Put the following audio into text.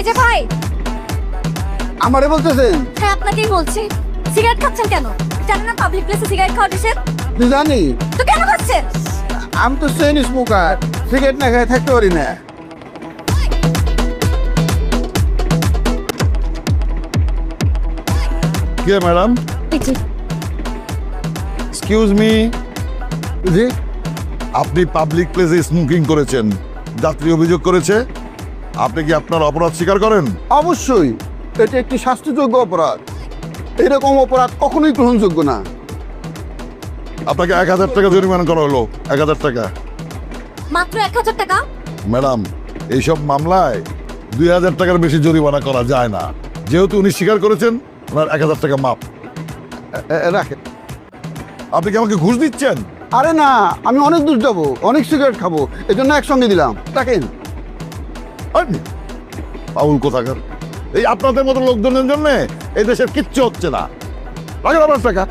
এই যে ভাই, আমারে বলতেছেন? হ্যাঁ আপনাকেই বলছি। সিগারেট খাচ্ছেন কেন? জানেন না পাবলিক প্লেসে সিগারেট খাওয়া নিষেধ? জানি, তো কেন খাচ্ছেন? আমি তো চেইন স্মোকার, সিগারেট না খেয়ে থাকতে পারি না। কে ম্যাডাম? এক্সকিউজ মি, জি, আপনি পাবলিক প্লেসে স্মোকিং করেছেন, যাত্রী অভিযোগ করেছে। আপনি কি আপনার অপরাধ স্বীকার করেন? অবশ্যই এটা একটি শাস্তিযোগ্য অপরাধ। এরকম অপরাধ কখনোই গ্রহণযোগ্য না। আপনাকে 1000 টাকা জরিমানা করা হলো। 1000 টাকা। মাত্র 1000 টাকা? ম্যাডাম, এইসব মামলায় 2000 টাকার বেশি জরিমানা করা যায় না। যেহেতু উনি স্বীকার করেছেন, ওনার 1000 টাকা মাপ। রাখেন। আপনি কি আমাকে ঘুষ দিচ্ছেন? আরে না, আমি অনেক দূর যাবো, অনেক সিগারেট খাবো, এজন্য একসঙ্গে দিলাম। রাখেন। পাউল কোথাকার, এই আপনাদের মতো লোকজনের জন্য এই দেশের কিচ্ছু হচ্ছে না। রাখেন আপনার টাকা।